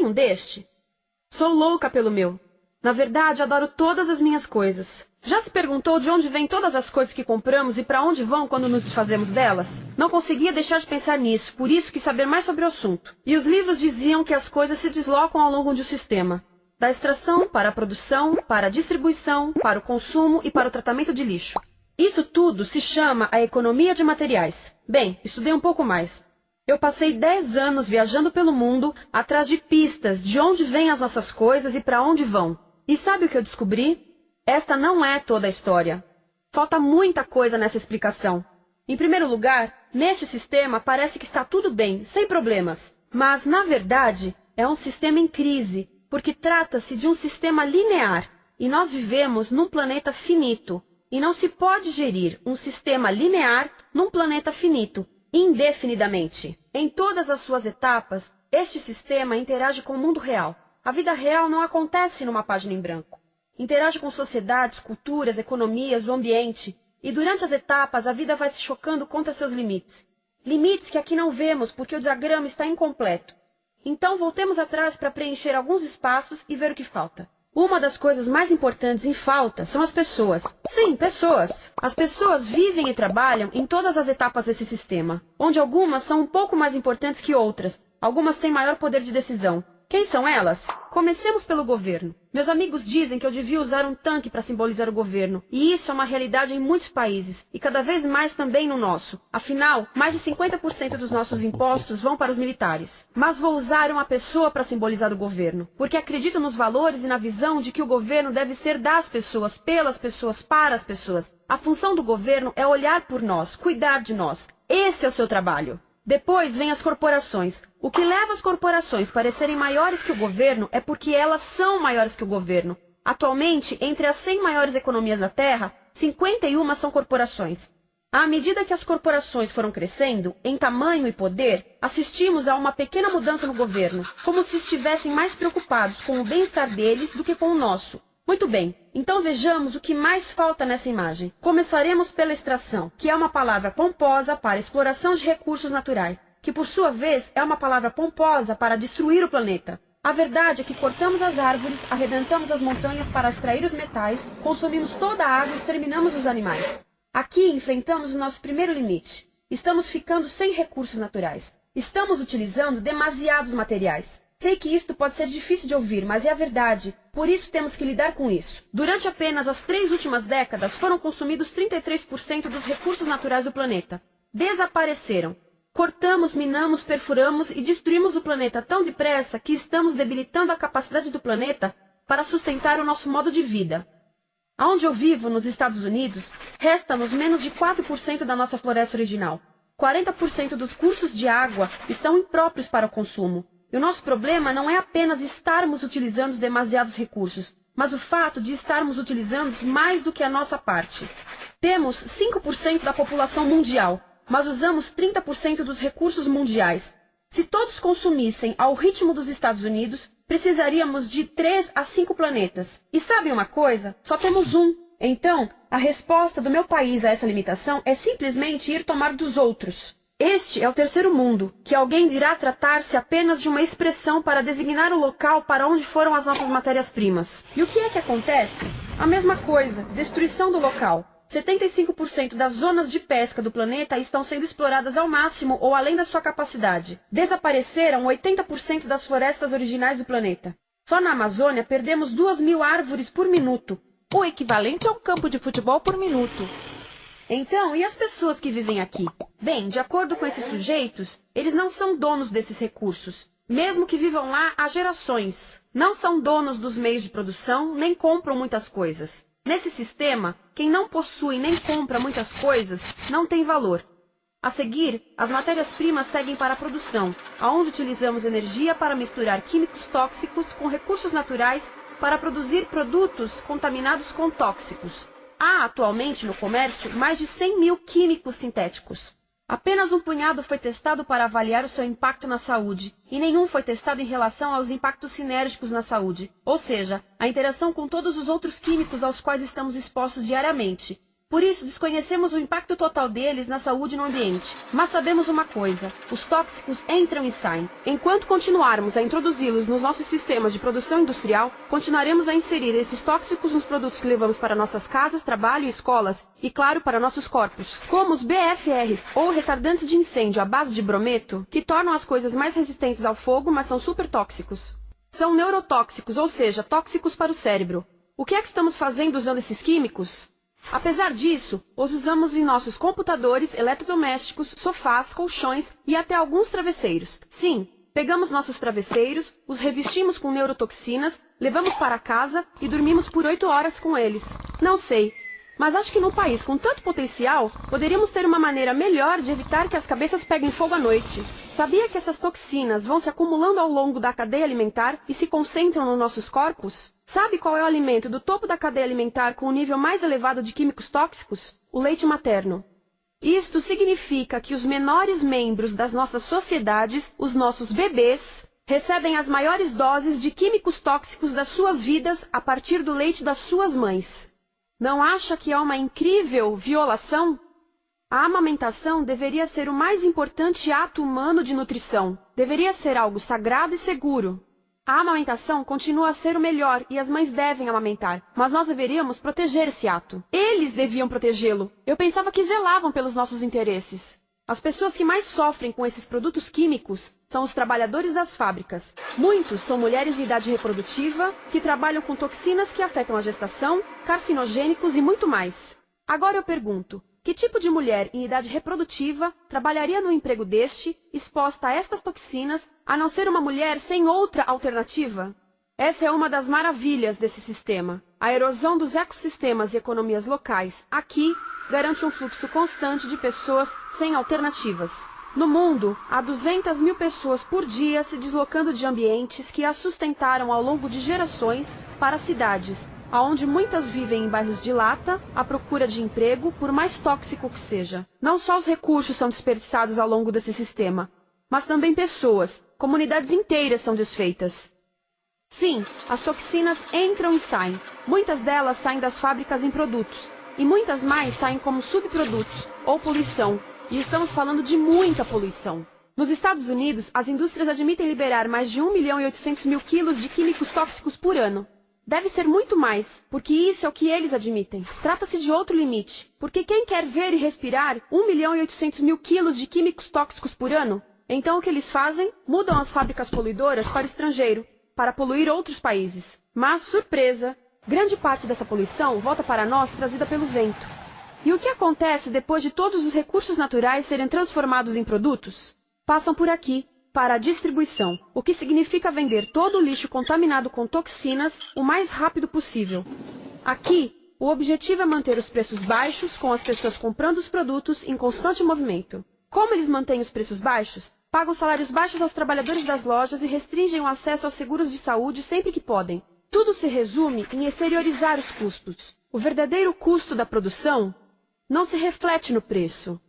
um deste? Sou louca pelo meu. Na verdade, adoro todas as minhas coisas. Já se perguntou de onde vêm todas as coisas que compramos e para onde vão quando nos desfazemos delas? Não conseguia deixar de pensar nisso, por isso quis saber mais sobre o assunto. E os livros diziam que as coisas se deslocam ao longo de um sistema. Da extração para a produção, para a distribuição, para o consumo e para o tratamento de lixo. Isso tudo se chama a economia de materiais. Bem, estudei um pouco mais. Eu passei 10 anos viajando pelo mundo atrás de pistas de onde vêm as nossas coisas e para onde vão. E sabe o que eu descobri? Esta não é toda a história. Falta muita coisa nessa explicação. Em primeiro lugar, neste sistema parece que está tudo bem, sem problemas. Mas, na verdade, é um sistema em crise, porque trata-se de um sistema linear. E nós vivemos num planeta finito. E não se pode gerir um sistema linear num planeta finito, indefinidamente. Em todas as suas etapas, este sistema interage com o mundo real. A vida real não acontece numa página em branco. Interage com sociedades, culturas, economias, o ambiente. E durante as etapas, a vida vai se chocando contra seus limites. Limites que aqui não vemos porque o diagrama está incompleto. Então, voltemos atrás para preencher alguns espaços e ver o que falta. Uma das coisas mais importantes em falta são as pessoas. Sim, pessoas. As pessoas vivem e trabalham em todas as etapas desse sistema, onde algumas são um pouco mais importantes que outras. Algumas têm maior poder de decisão. Quem são elas? Comecemos pelo governo. Meus amigos dizem que eu devia usar um tanque para simbolizar o governo. E isso é uma realidade em muitos países, e cada vez mais também no nosso. Afinal, mais de 50% dos nossos impostos vão para os militares. Mas vou usar uma pessoa para simbolizar o governo, porque acredito nos valores e na visão de que o governo deve ser das pessoas, pelas pessoas, para as pessoas. A função do governo é olhar por nós, cuidar de nós. Esse é o seu trabalho. Depois vem as corporações. O que leva as corporações a parecerem maiores que o governo é porque elas são maiores que o governo. Atualmente, entre as 100 maiores economias da Terra, 51 são corporações. À medida que as corporações foram crescendo, em tamanho e poder, assistimos a uma pequena mudança no governo, como se estivessem mais preocupados com o bem-estar deles do que com o nosso. Muito bem, então vejamos o que mais falta nessa imagem. Começaremos pela extração, que é uma palavra pomposa para exploração de recursos naturais, que por sua vez é uma palavra pomposa para destruir o planeta. A verdade é que cortamos as árvores, arrebentamos as montanhas para extrair os metais, consumimos toda a água e exterminamos os animais. Aqui enfrentamos o nosso primeiro limite. Estamos ficando sem recursos naturais. Estamos utilizando demasiados materiais. Sei que isto pode ser difícil de ouvir, mas é a verdade. Por isso temos que lidar com isso. Durante apenas as 3 últimas décadas, foram consumidos 33% dos recursos naturais do planeta. Desapareceram. Cortamos, minamos, perfuramos e destruímos o planeta tão depressa que estamos debilitando a capacidade do planeta para sustentar o nosso modo de vida. Onde eu vivo, nos Estados Unidos, resta-nos menos de 4% da nossa floresta original. 40% dos cursos de água estão impróprios para o consumo. E o nosso problema não é apenas estarmos utilizando demasiados recursos, mas o fato de estarmos utilizando mais do que a nossa parte. Temos 5% da população mundial, mas usamos 30% dos recursos mundiais. Se todos consumissem ao ritmo dos Estados Unidos, precisaríamos de 3 a 5 planetas. E sabem uma coisa? Só temos um. Então, a resposta do meu país a essa limitação é simplesmente ir tomar dos outros. Este é o terceiro mundo, que alguém dirá tratar-se apenas de uma expressão para designar o local para onde foram as nossas matérias-primas. E o que é que acontece? A mesma coisa, destruição do local. 75% das zonas de pesca do planeta estão sendo exploradas ao máximo ou além da sua capacidade. Desapareceram 80% das florestas originais do planeta. Só na Amazônia perdemos 2.000 árvores por minuto, o equivalente a um campo de futebol por minuto. Então, e as pessoas que vivem aqui? Bem, de acordo com esses sujeitos, eles não são donos desses recursos. Mesmo que vivam lá há gerações. Não são donos dos meios de produção, nem compram muitas coisas. Nesse sistema, quem não possui nem compra muitas coisas não tem valor. A seguir, as matérias-primas seguem para a produção, onde utilizamos energia para misturar químicos tóxicos com recursos naturais para produzir produtos contaminados com tóxicos. Há atualmente no comércio mais de 100.000 químicos sintéticos. Apenas um punhado foi testado para avaliar o seu impacto na saúde, e nenhum foi testado em relação aos impactos sinérgicos na saúde, ou seja, a interação com todos os outros químicos aos quais estamos expostos diariamente. Por isso, desconhecemos o impacto total deles na saúde e no ambiente. Mas sabemos uma coisa: os tóxicos entram e saem. Enquanto continuarmos a introduzi-los nos nossos sistemas de produção industrial, continuaremos a inserir esses tóxicos nos produtos que levamos para nossas casas, trabalho e escolas, e claro, para nossos corpos. Como os BFRs, ou retardantes de incêndio à base de brometo, que tornam as coisas mais resistentes ao fogo, mas são super tóxicos. São neurotóxicos, ou seja, tóxicos para o cérebro. O que é que estamos fazendo usando esses químicos? Apesar disso, os usamos em nossos computadores, eletrodomésticos, sofás, colchões e até alguns travesseiros. Sim, pegamos nossos travesseiros, os revestimos com neurotoxinas, levamos para casa e dormimos por 8 horas com eles. Não sei, mas acho que num país com tanto potencial, poderíamos ter uma maneira melhor de evitar que as cabeças peguem fogo à noite. Sabia que essas toxinas vão se acumulando ao longo da cadeia alimentar e se concentram nos nossos corpos? Sabe qual é o alimento do topo da cadeia alimentar com o nível mais elevado de químicos tóxicos? O leite materno. Isto significa que os menores membros das nossas sociedades, os nossos bebês, recebem as maiores doses de químicos tóxicos das suas vidas a partir do leite das suas mães. Não acha que é uma incrível violação? A amamentação deveria ser o mais importante ato humano de nutrição. Deveria ser algo sagrado e seguro. A amamentação continua a ser o melhor e as mães devem amamentar, mas nós deveríamos proteger esse ato. Eles deviam protegê-lo. Eu pensava que zelavam pelos nossos interesses. As pessoas que mais sofrem com esses produtos químicos são os trabalhadores das fábricas. Muitos são mulheres em idade reprodutiva que trabalham com toxinas que afetam a gestação, carcinogênicos e muito mais. Agora eu pergunto: que tipo de mulher em idade reprodutiva trabalharia num emprego deste, exposta a estas toxinas, a não ser uma mulher sem outra alternativa? Essa é uma das maravilhas desse sistema. A erosão dos ecossistemas e economias locais aqui garante um fluxo constante de pessoas sem alternativas. No mundo, há 200 mil pessoas por dia se deslocando de ambientes que as sustentaram ao longo de gerações para cidades, onde muitas vivem em bairros de lata, à procura de emprego, por mais tóxico que seja. Não só os recursos são desperdiçados ao longo desse sistema, mas também pessoas, comunidades inteiras são desfeitas. Sim, as toxinas entram e saem. Muitas delas saem das fábricas em produtos, e muitas mais saem como subprodutos, ou poluição, e estamos falando de muita poluição. Nos Estados Unidos, as indústrias admitem liberar mais de 1.800.000 quilos de químicos tóxicos por ano. Deve ser muito mais, porque isso é o que eles admitem. Trata-se de outro limite, porque quem quer ver e respirar 1.800.000 quilos de químicos tóxicos por ano? Então o que eles fazem? Mudam as fábricas poluidoras para o estrangeiro, para poluir outros países. Mas, surpresa, grande parte dessa poluição volta para nós trazida pelo vento. E o que acontece depois de todos os recursos naturais serem transformados em produtos? Passam por aqui, para a distribuição, o que significa vender todo o lixo contaminado com toxinas o mais rápido possível. Aqui, o objetivo é manter os preços baixos, com as pessoas comprando os produtos em constante movimento. Como eles mantêm os preços baixos? Pagam salários baixos aos trabalhadores das lojas e restringem o acesso aos seguros de saúde sempre que podem. Tudo se resume em exteriorizar os custos. O verdadeiro custo da produção não se reflete no preço.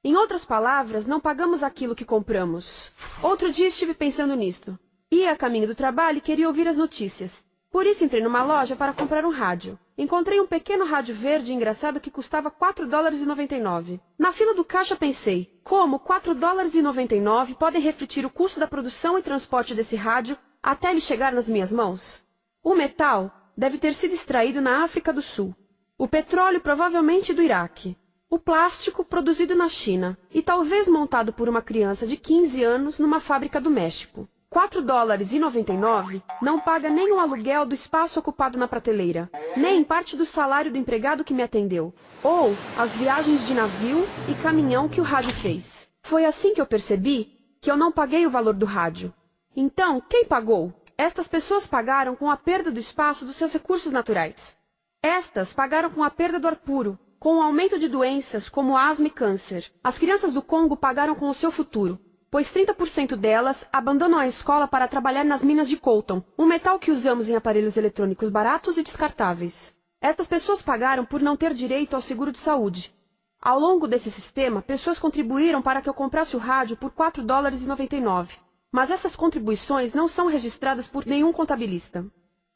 Em outras palavras, não pagamos aquilo que compramos. Outro dia estive pensando nisto. Ia a caminho do trabalho e queria ouvir as notícias. Por isso entrei numa loja para comprar um rádio. Encontrei um pequeno rádio verde engraçado que custava $4,99. Na fila do caixa pensei, como $4,99 podem refletir o custo da produção e transporte desse rádio até ele chegar nas minhas mãos? O metal deve ter sido extraído na África do Sul. O petróleo provavelmente do Iraque. O plástico produzido na China e talvez montado por uma criança de 15 anos numa fábrica do México. $4,99 não paga nem o aluguel do espaço ocupado na prateleira, nem parte do salário do empregado que me atendeu, ou as viagens de navio e caminhão que o rádio fez. Foi assim que eu percebi que eu não paguei o valor do rádio. Então, quem pagou? Estas pessoas pagaram com a perda do espaço dos seus recursos naturais. Estas pagaram com a perda do ar puro, com o aumento de doenças como asma e câncer. As crianças do Congo pagaram com o seu futuro, pois 30% delas abandonam a escola para trabalhar nas minas de coltan, um metal que usamos em aparelhos eletrônicos baratos e descartáveis. Estas pessoas pagaram por não ter direito ao seguro de saúde. Ao longo desse sistema, pessoas contribuíram para que eu comprasse o rádio por $4,99. Mas essas contribuições não são registradas por nenhum contabilista.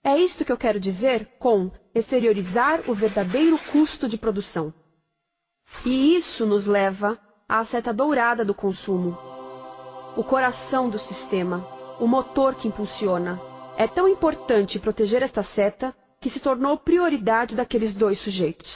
É isto que eu quero dizer com exteriorizar o verdadeiro custo de produção. E isso nos leva à seta dourada do consumo. O coração do sistema, o motor que impulsiona. É tão importante proteger esta seta que se tornou prioridade daqueles dois sujeitos.